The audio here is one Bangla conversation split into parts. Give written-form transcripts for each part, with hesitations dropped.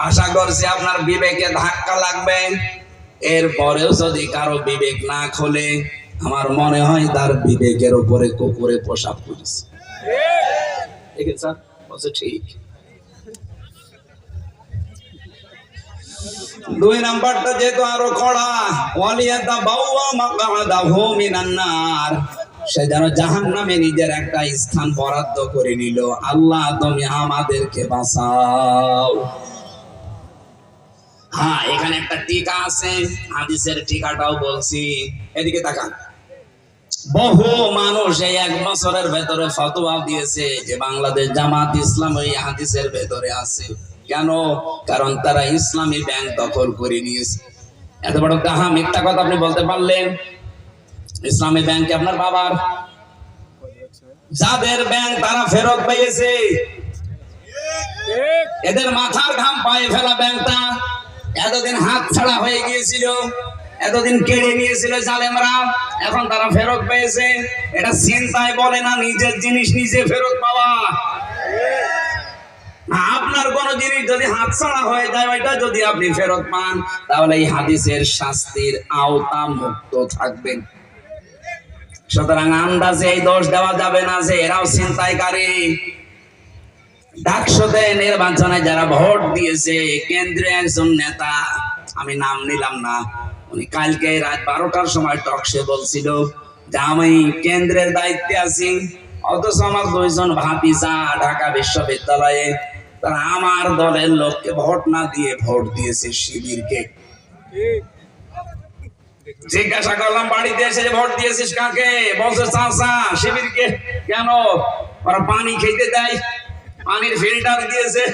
আশা করছি আপনার বিবেকে ধাক্কা লাগবে। এরপরেও যদি কারো বিবেক না খোলে, আমার মনে হয় তার বিবেকের উপরে কুকুরে পোশাক করেছে। দেখেন স্যার, বলছে ঠিক। 2 নাম্বারটা যেহেতু আরো কড়া, ওয়ালিয়াতা বাওয়া মাকআদাহু মিনান নার, সে যেন জাহান্নামে নিজের একটা স্থান বরাদ্দ করে নিল। আল্লাহ তুমি আমাদেরকে বাঁচাও। হ্যাঁ, এখানে একটা টিকা আছে, হাদিসের টিকাটাও বলছি, এদিকে তাকান। বহু মানুষ এই 1 বছরের ভেতরে ফতোয়া দিয়েছে যে বাংলাদেশ জামাত ইসলাম এই হাদিসের ভেতরে আছে। কেন? কারণ তারা ইসলামী ব্যাংক দখল করে নিয়েছে। এত বড় কাহা মিথ্যা কথা আপনি বলতে পারলেন? ইসলামী ব্যাংক আপনার বাবার, যাদের ব্যাংক তারা ফেরত পেয়েছে, এদের মাথার ঘাম পায়ে ফেলা ব্যাংকটা এতদিন হাত ছাড়া হয়ে গিয়েছিল, এতদিন কেড়ে নিয়েছিল জালেমরা, এখন তারা ফেরত পেয়েছে। এটা চিন্তায় বলে না নিজের জিনিস নিজে ফেরত পাওয়া। আপনার কোন জিনিস যদি হাতছাড়া হয়ে যায়, ওইটা যদি আপনি ফেরত পান, তাহলে এই হাদিসের শাস্তির আওতা মুক্ত থাকবেন। সুতরাং আন্দাজে এই দোষ দেওয়া যাবে না যে এরাও ছিনতাইকারী। ডাকসুতে নির্বাচনে যারা ভোট দিয়েছে, কেন্দ্রীয় একজন নেতা, আমি নাম নিলাম না, উনি কালকে রাত 12টার সময় টকশে বলছিল যে আমি কেন্দ্রের দায়িত্বে আছি, অথচ আমার 2 জন ভাতিজা ঢাকা বিশ্ববিদ্যালয়ে, তারা আমার দলের লোককে ভোট না দিয়ে ভোট দিয়েছে শিবিরকে। জিজ্ঞাসা করলাম বাড়িতে এসে ভোট দিয়েছিস কাকে? বলছে চাচা শিবিরকে। কেন? ওরা পানি খেতে দেয়, পানির ফিল্টার দিয়েছে,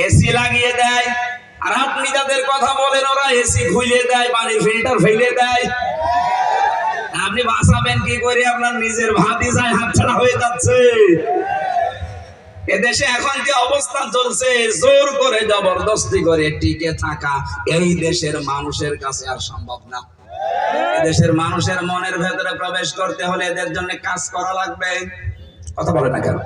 এসি লাগিয়ে দেয়, আর আপনি যাদের কথা বলেন ওরা এসি খুলে দেয়, পানির ফিল্টার ফেলে দেয়। আপনি বাঁচাবেন কি করে? আপনার নিজের ভাতিজায় হাতছাড়া হয়ে যাচ্ছে। এদেশে এখন যে অবস্থা চলছে, জোর করে জবরদস্তি করে টিকে থাকা এই দেশের মানুষের কাছে আর সম্ভব না। এদেশের মানুষের মনের ভেতরে প্রবেশ করতে হলে এদের জন্য কাজ করা লাগবে। কথা বলে না কেন?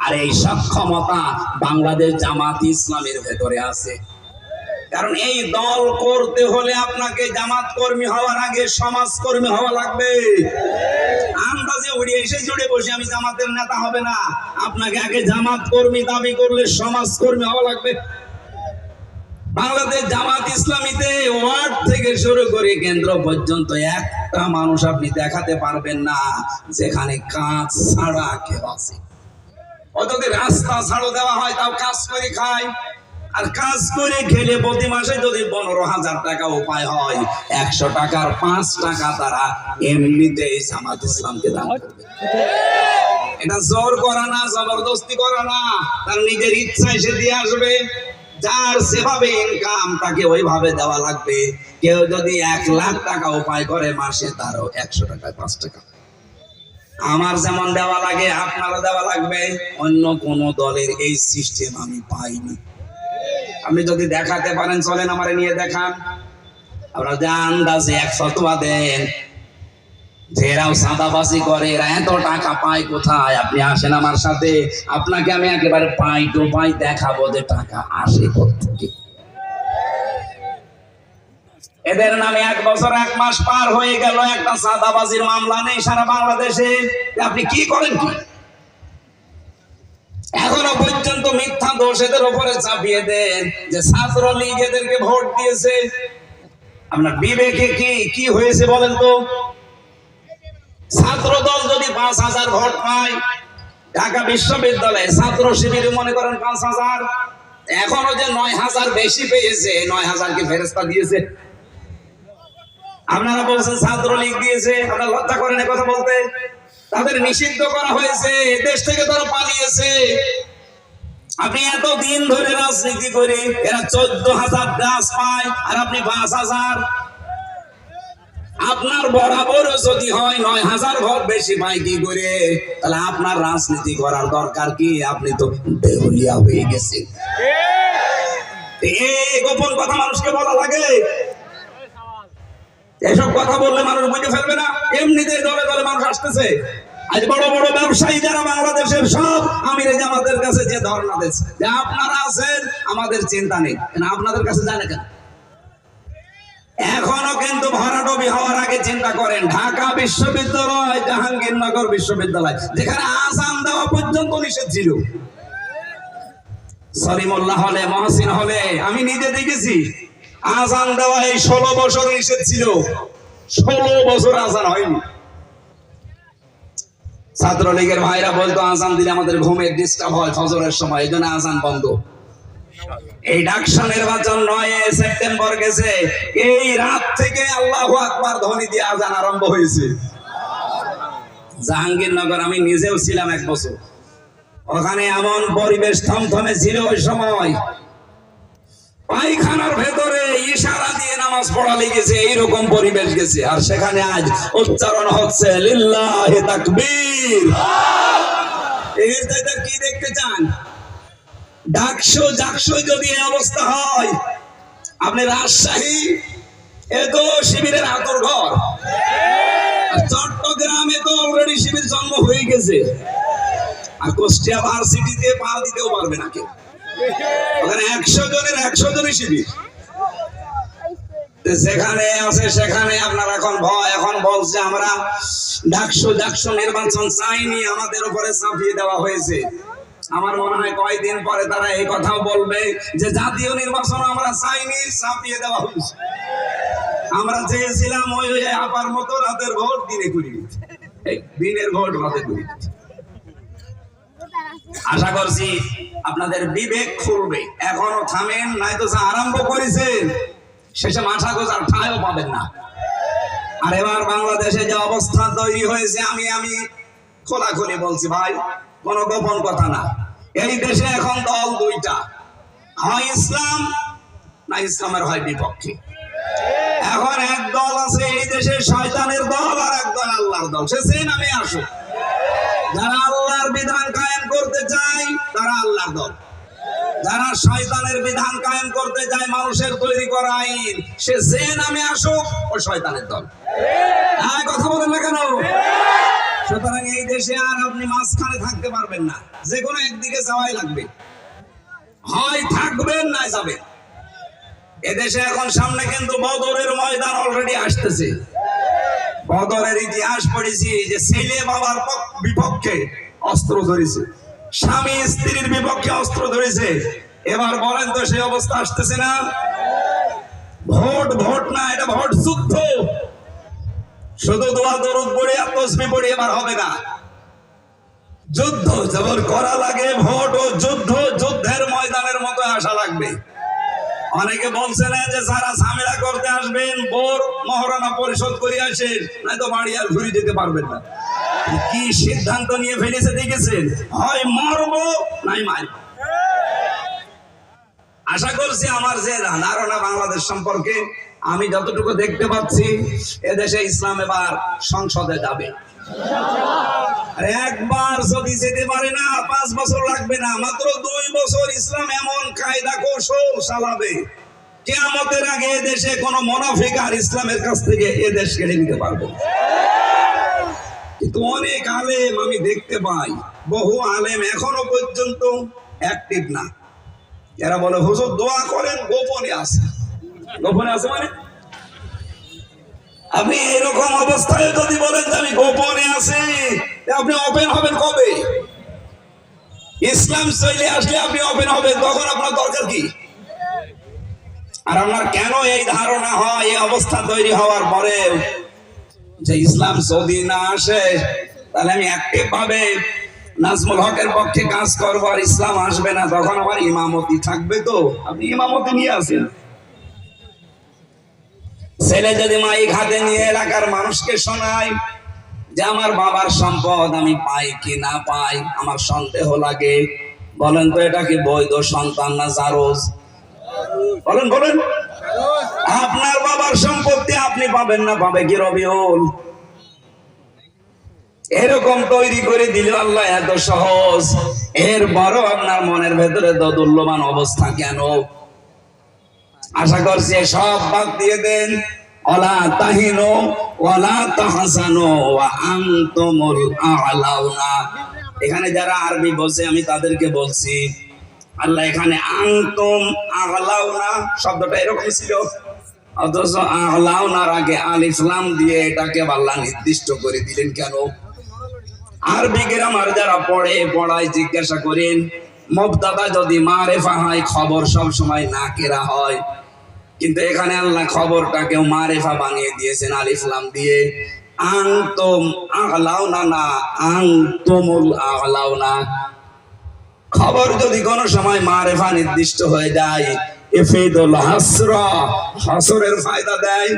আর এই সক্ষমতা বাংলাদেশ জামাত ইসলামের ভেতরে আছে। কারণ এই দল করতে হলে আপনাকে জামাত কর্মী হওয়ার আগে সমাজ কর্মী হওয়া লাগবে। আন্দাজে উড়ে এসে জুড়ে বসে আমি জামাতের নেতা হবে না, আপনাকে আগে জামাত কর্মী দাবি করলে সমাজ কর্মী হওয়া লাগবে। বাংলাদেশ জামাত ইসলামীতে ওয়ার্ড থেকে শুরু করে কেন্দ্র পর্যন্ত একটা মানুষ আপনি দেখাতে পারবেন না যেখানে কাজ ছাড়া কেউ আছে। যদি রাস্তা ছাড়ো দেওয়া হয় তাও কাজ করে খায়, আর কাজ করে খেলে প্রতি মাসে যদি 15,000 টাকা উপায় হয়, 100 টাকার 5 টাকা তারা এমনিতেই জামাত ইসলামকে দান করবে। এটা জোর করা না, জবরদস্তি করা না, তার নিজের ইচ্ছায় সে দিয়ে আসবে। যার যেভাবে ইনকাম তাকে ওইভাবে দেওয়া লাগবে। কেউ যদি 1 লাখ টাকা উপায় করে মাসে, তারও 100 টাকায় 5 টাকা। আমার যেমন দেওয়া লাগে আপনারও দেওয়া লাগবে। অন্য কোন দলের এই সিস্টেম আমি পাইনি। আপনি যদি দেখাতে পারেন চলেন আমারে নিয়ে দেখান। আপনারা যে আন্দাজে 1 ফতোয়া দেন যে এরাও চাঁদাবাজি করে, এরা এত টাকা পায় কোথায়, আপনি আসেন আমার সাথে, আপনাকে আমি একেবারে পাই টু পাই দেখাবো যে টাকা আসে কোত্থেকে। এদের নামে 1 বছর 1 মাস পার হয়ে গেল, একটা চাঁদাবাজির মামলা নেই সারা বাংলাদেশে। আপনি কি করেন কি? এখনো পর্যন্ত মিথ্যা দোষ এদের উপরে চাপিয়ে দেন যে ছাত্রলীগ এদেরকে ভোট দিয়েছে। আপনার বিবেকে কি হয়েছে বলেন তো? ছাত্র দল যদি 5,000 ভোট পায়, ঢাকা বিশ্ববিদ্যালয়ে ছাত্র শিবির মনে করেন 5,000, এখনো যে 9,000 বেশি পেয়েছে, 9,000 কি ফেরেশতা দিয়েছে? আপনারা বলছেন ছাত্রলীগ দিয়েছে, আপনারা লজ্জা করেন এই কথা বলতে? তাদের নিষিদ্ধ করা হয়েছে, দেশ থেকে তারা পালিয়েছে। আপনি এত দিন ধরে রাজনীতি করে এরা 14,000 গাছ পায়, আর আপনি 5,000। আপনার বরাবর যদি হয় 9,000 ভোট বেশি পাই কি করে, তাহলে আপনার রাজনীতি করার দরকার কি? আপনি তো দেউলিয়া হয়ে গেছেন। এই গোপন কথা মানুষকে বলা লাগে? এসব কথা বললে মানুষ বুঝে ফেলবে না। এমনিতেই দলে দলে মানুষ আসতেছে। আজ বড় বড় ব্যবসায়ী যারা বাংলাদেশের সব আমির জামাতের কাছে যে ধর্ণা দিচ্ছে যে আপনারা আছেন আমাদের চিন্তা নেই, কেন আপনাদের কাছে জানে কেন? এখনো কিন্তু ভরাডুবি হওয়ার আগে চিন্তা করেন, ঢাকা বিশ্ববিদ্যালয়, জাহাঙ্গীরনগর বিশ্ববিদ্যালয় যেখানে আযান দেওয়া পর্যন্ত নিষেধ ছিল, সলিমুল্লাহ হলে, মহসিন হলে আমি নিজে দেখেছি আযান দেওয়া এই 16 বছর নিষেধ ছিল, 16 বছর আযান হয়নি। ছাত্রলীগের ভাইরা বলতো আযান দিলে আমাদের ঘুমের ডিস্টার্ব হয় ফজরের সময়, এই জন্য আযান বন্ধ। এই ডাকসা নির্বাচন 9 সেপ্টেম্বর গেছে, এই রাত থেকে আল্লাহু আকবার ধ্বনি দিয়ে আযান আরম্ভ হয়েছে। জাহাঙ্গীরনগর আমি নিজেও ছিলাম 1 বছর, ওখানে এমন পরিবেশ থমথমে ছিল ওই সময়, পায়খানার ভেতরে ইশারা দিয়ে নামাজ পড়া লেগেছে, এইরকম পরিবেশ গেছে। আর সেখানে আজ উচ্চারণ হচ্ছে লিল্লাহি তাকবীর। এর চাইতে কি দেখতে চান? ডাকসু জাকসু যদি এই অবস্থা হয়, আপনি রাজশাহী এ তো শিবিরের আতর ঘর, চট্টগ্রামে তো অলরেডি শিবির জন্ম হয়ে গেছে, আর কুষ্টিয়া ভার্সিটিতে পা দিতেও পারবে না কেউ, ওখানে 100 জনের 100 জনই শিবির। যেখানে আছে সেখানে আপনার এখন ভয়, এখন বলছে আমরা ডাকসু জাকসু নির্বাচন চাইনি, আমাদের উপরে চাপিয়ে দেওয়া হয়েছে। আমার মনে হয় কয়েকদিন পরে তারা এই কথাও বলবে যে জাতীয় নির্বাচন আমরা চাইনি, চাপিয়ে দেওয়া হয়েছে। আমরা চেয়েছিলাম ওই আপার মতো রাতের ভোট দিনে করি, দিনের ভোট রাতে করি। আশা করছি আপনাদের বিবেক খুলবে, এখনো থামেন, নয়তো যা আরম্ভ করেছেন শেষে মাথা গোজার ঠাঁইও পাবেন না। আর এবার বাংলাদেশে যে অবস্থা তৈরি হয়েছে, আমি খোলাখুলি বলছি ভাই, কোনো গোপন কথা না। এই দেশে এখন দল 2টা, হয় ইসলাম না ইসলামের হয় বিপক্ষে। এখন এক দল আছে এই দেশে শয়তানের দল, আর এক দল আল্লাহর দল, সে যে নামে আসুক। যারা আল্লাহর বিধান কায়েম করতে চায় তারা আল্লাহর দল, যারা শয়তানের বিধান কায়েম করতে চায় মানুষের তৈরি করা আইন, সে যে নামে আসুক ও শয়তানের দল। হ্যাঁ, কথা বলেন না কেন? সুতরাং এই দেশে আর আপনি মাঝখানে থাকতে পারবেন না, যে কোনো একদিকে যাওয়াই লাগবে, হয় থাকবেন না যাবেন। এদেশে এখন সামনে কিন্তু বদরের ময়দান অলরেডি আসতেছে। বদরের ইতিহাস পড়েছি যে ছেলে বাবার বিপক্ষে অস্ত্র ধরেছে, স্বামী স্ত্রীর বিপক্ষে অস্ত্র ধরেছে। এবার বলেন তো সেই অবস্থা আসতেছে না? ভোট না, এটা ভোট যুদ্ধ। শুধু দোয়া দরুদ পড়ে আর তসবিহ পড়ে এবার হবে না, যুদ্ধ যেমন করা লাগে, ভোট ও যুদ্ধ, যুদ্ধের ময়দানের মতো আসা লাগবে। অনেকে বলছেন যে যারা ঝামেলা করতে আসবেন বোর মহারণা পরিশোধ করে আসেন, নয়তো বাড়ি আর ঘুরে যেতে পারবেন না। কি সিদ্ধান্ত নিয়ে ফেলেছে দেখেছেন? হয় মরবো নাই মারবো। আশা করছি আমার যে ধারণা বাংলাদেশ সম্পর্কে, আমি যতটুকু দেখতে পাচ্ছি, এদেশে ইসলাম এবার সংসদে যাবে। আর একবার যদি যেতে পারে না, 5 বছর লাগবে না, মাত্র 2 বছর ইসলাম এমন কায়দা কৌশল চালাবে, কিয়ামতের আগে এদেশে কোনো মুনাফিক আর ইসলামের কাছ থেকে এদেশ কেড়ে নিতে পারবে। কিন্তু অনেক আলেম আমি দেখতে পাই, বহু আলেম এখনো পর্যন্ত অ্যাক্টিভ না। এরা বলে হুজুর দোয়া করেন, গোপনে আছে। গোপনে আছে মানে আপনি এরকম অবস্থায় যদি বলেন যে আমি গোপনে আছি, আপনি ওপেন হবেন কবে? ইসলাম চলে আসলে আপনি ওপেন হবেন, তখন আপনার দরকার কি? আর আপনার কেন এই ধারণা হয় এই অবস্থা তৈরি হওয়ার পরে যে ইসলাম যদি না আসে তাহলে আমি অ্যাক্টিভ ভাবে নাজমুল হকের পক্ষে কাজ করবো, আর ইসলাম আসবে না, তখন আমার ইমামতি থাকবে। তো আপনি ইমামতি নিয়ে আসেন। ছেলে যদি মাইক হাতে নিয়ে এলাকার মানুষকে শোনায় যে আমার বাবার সম্পদ আমি পাই কি না পাই, আমার সন্দেহ লাগে, বলেন তো এটা কি বৈধ সন্তান না জারজ? বলেন বলেন, আপনার বাবার সম্পত্তি আপনি পাবেন না, পাবে কি রবিউল? এরকম তৈরি করে দিল আল্লাহ, এত সহজ। এর বড় আপনার মনের ভেতরে দোদুল্যমান অবস্থা কেন? আশা করছি সব বাদ দিয়ে দেন, ওয়ালা তাহিনু ওয়ালা তাহজানু ওয়া আনতুমুল আ'লাউনা। এখানে যারা আরবি বলছে আমি তাদেরকে বলছি, আল্লাহ এখানে আনতুম আ'লাউনা শব্দটা এরকম ছিল, অথচ আ'লাউনার আগে আলিফ লাম দিয়ে এটাকে আল্লাহ নির্দিষ্ট করে দিলেন কেন? আরবি গ্রামার যারা পড়ায় জিজ্ঞাসা করেন, মুবতাদা যদি মারিফা হয় খবর সব সময় নাকিরা হয়, কিন্তু এখানে আল্লাহ খবরটাকেও মারিফা বানিয়ে দিয়েছেন আলিফ লাম দিয়ে। আনতুম আ'লাউনা না আনতুমুল আ'লাউনা। খবর যদি কোনো সময় মারিফা নির্দিষ্ট হয়ে যায় ইফিদুল হাসরা, হাসরের ফায়দা দেয়,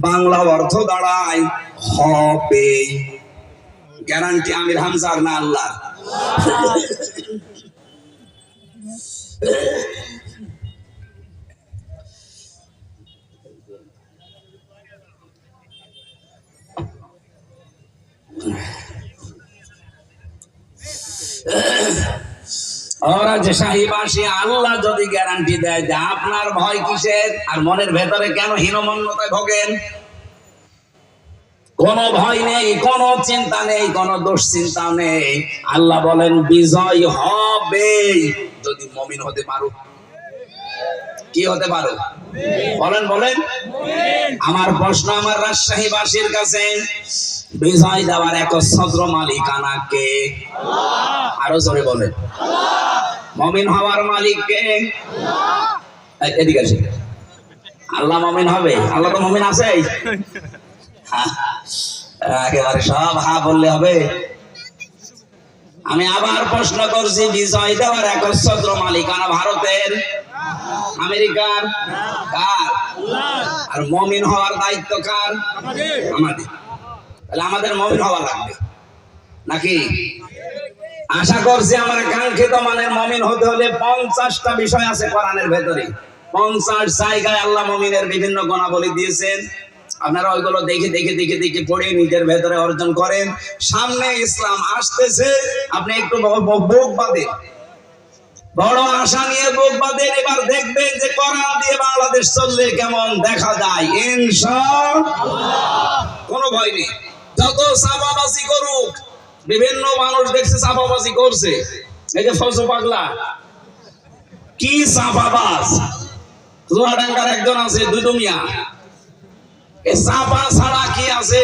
বাংলা অর্থ দাঁড়ায় হবে। গ্যারান্টি আমির হামজার না আল্লাহ? ওরা যে শাহীবাসী, আল্লাহ যদি গ্যারান্টি দেয় যে আপনার ভয় কিসের, আর মনের ভেতরে কেন হীনমন্যতায় ভোগেন? কোনো ভয় নেই, কোনো চিন্তা নেই, কোনো দুশ্চিন্তা নেই। আল্লাহ বলেন বিজয় হবে যদি মুমিন হতে পারো। কি হতে পারো? বলেন বলেন। আমার প্রশ্ন আমার রাজশাহীবাসীর কাছে, বিজয় দেওয়ার একচ্ছত্র মালিকানা কে? আরো জোরে বলেন। মুমিন হওয়ার মালিক কে? এদিকে আসে। আল্লাহ মুমিন হবে? আল্লাহ তো মুমিন আছে। একেবারে সব হা বললে হবে? আমি আবার প্রশ্ন করছি, বিজয় দেওয়ার একচ্ছত্র মালিকানা ভারতের, আমেরিকার, কার? আর মুমিন হওয়ার দায়িত্ব কার? আমাদের। তাহলে আমাদের মুমিন হওয়া লাগবে নাকি? আশা করছি আমরা কাঙ্ক্ষিত মানের মুমিন হতে হলে 50টা বিষয় আছে কোরআনের ভেতরে। 50 জায়গায় আল্লাহ মুমিনের বিভিন্ন গুণাবলী দিয়েছেন। আপনারা ওইগুলো দেখে দেখে দেখে দেখে পড়ে নিজের ভেতরে অর্জন করেন। সামনে ইসলাম আসতেছে, আপনি একটু বুক বাঁধেন, বড় আশা নিয়ে বুক বাঁধেন। এবার দেখবেন যে কোরআন দিয়ে বাংলাদেশ চললে কেমন দেখা যায় ইনশাআল্লাহ। কোনো ভয় নেই। যত চাপাবাজি করুক, বিভিন্ন মানুষ দেখছে চাপাবাজি করছে, এই যে ফজু পাগলা কি চাপাবাজ, চুয়াডাঙ্গার একজন আছে দুদু মিয়া, এ চাপা ছাড়া কি আছে?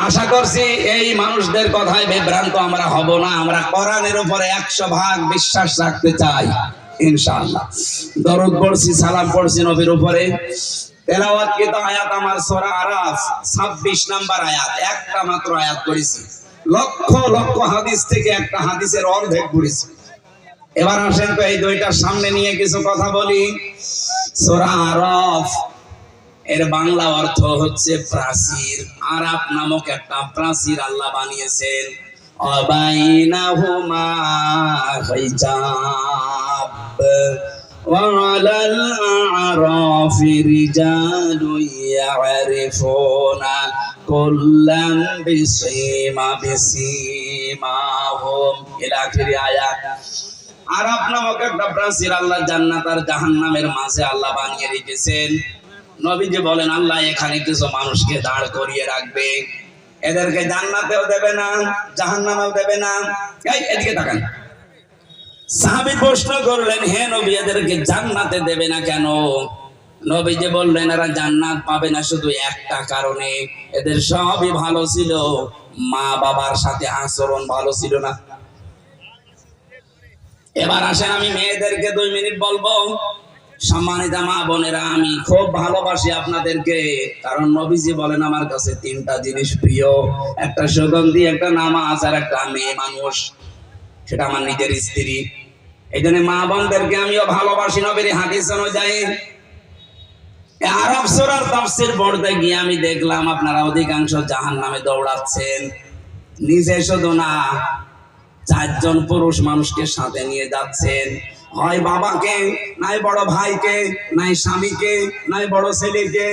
আশা করছি এই মানুষদের কথায় বিভ্রান্ত আমরা হব না। আমরা কোরআনের উপরে 100% বিশ্বাস রাখতে চাই ইনশাআল্লাহ। দরুদ পড়ছি, সালাম পড়ছি নবীর উপরে। তেলাওয়াত কৃত আয়াত আমার সূরা আরাফ 26 নাম্বার আয়াত, একটা মাত্র আয়াত পড়েছি। লক্ষ লক্ষ হাদিস থেকে একটা হাদিসের অর্ধেক পড়েছি। এবার আসেন তো এই দুইটার সামনে নিয়ে কিছু কথা বলি। সূরা আরাফ এর বাংলা অর্থ হচ্ছে প্রাচীর। আরাফ নামক একটা প্রাচীর আল্লাহ বানিয়েছেন। অবাইনাহুমা হিজাব ওয়া আলাল আরাফি রিজালুন ইয়ারিফুনা কুল্লাম বিসীমাহুম ইলা আখির আয়াত। আরাফ নামক একটা প্রাচীর আল্লাহ জান্নাত আর জাহান্নামের মাঝে আল্লাহ বানিয়ে রেখেছেন। নবীজি বলেন আল্লাহ এখানে কিছু মানুষকে দাঁড় করিয়ে রাখবে, এদেরকে জান্নাতেও দেবে না জাহান্নামেও দেবে না। এই এদিকে তাকান। সাহাবী প্রশ্ন করলেন, হে নবী এদেরকে জান্নাতে দেবে না কেন? নবীজি বললেন এরা জান্নাত পাবে না শুধু একটা কারণে, এদের সবই ভালো ছিল, মা বাবার সাথে আচরণ ভালো ছিল না। এবার আসেন আমি মেয়েদেরকে 2 মিনিট বলবো। সম্মানিতা মা বোনেরা, আমি খুব ভালোবাসি আপনাদেরকে, কারণ নবীজি বলেন আমার কাছে 3টা জিনিস প্রিয়, একটা সুগন্ধি, একটা নামাজ, আর একটা মেয়ে মানুষ, সেটা আমার নিজের স্ত্রী। এই জন্য মা বোনদেরকে আমিও ভালোবাসি নবীর হাদিস অনুযায়ী। আরব সূরার তাফসীর পড়তে গিয়ে আমি দেখলাম আপনারা অধিকাংশ জাহান্নামে দৌড়াচ্ছেন। নিজে শুধু না, 4 জন পুরুষ মানুষকে সাথে নিয়ে যাচ্ছেন, হয় বাবাকে, নাই বড় ভাইকে, নাই স্বামীকে, নাই বড় ছেলেকে।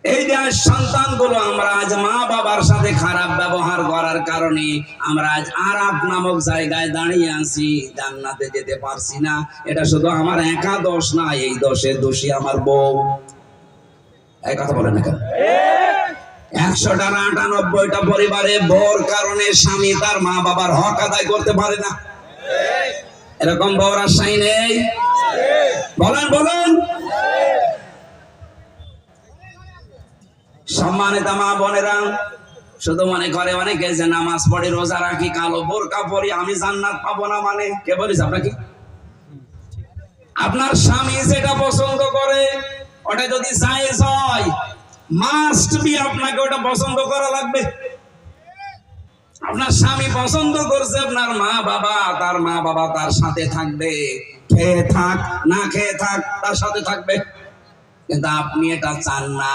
এই যে সন্তানগুলো আমরা আজ মা বাবার সাথে খারাপ ব্যবহার করার কারণে আমরা আজ আরাফ নামক জায়গায় দাঁড়িয়ে আছি, জান্নাতে যেতে পারছি না। এটা শুধু আমার একা দোষ না, এই দোষের দোষী আমার বউ। এই কথা বলেন না কেন? 100টা 98টা পরিবারে বউর কারণে স্বামী তার মা বাবার হক আদায় করতে পারে না। এরকম বউ রাজশাহী নেই? বলেন বলেন। সম্মানিত মা বোনেরা, শুধু মনে করে অনেকে যে নামাজ পড়ি, রোজা রাখি, কালো বোরকা পরি, আমি জান্নাত পাবো না। মানে কে বলিস আপনাকে? আপনার স্বামী যেটা পছন্দ করে ওটা যদি জায়েজ হয়, মাস্ট বি আপনাকে ওটা পছন্দ করা লাগবে। আপনার স্বামী পছন্দ করছে আপনার মা বাবা, তার মা বাবা তার সাথে থাকবে, খেয়ে থাক না খেয়ে থাক তার সাথে থাকবে। কিন্তু আপনি এটা চান না,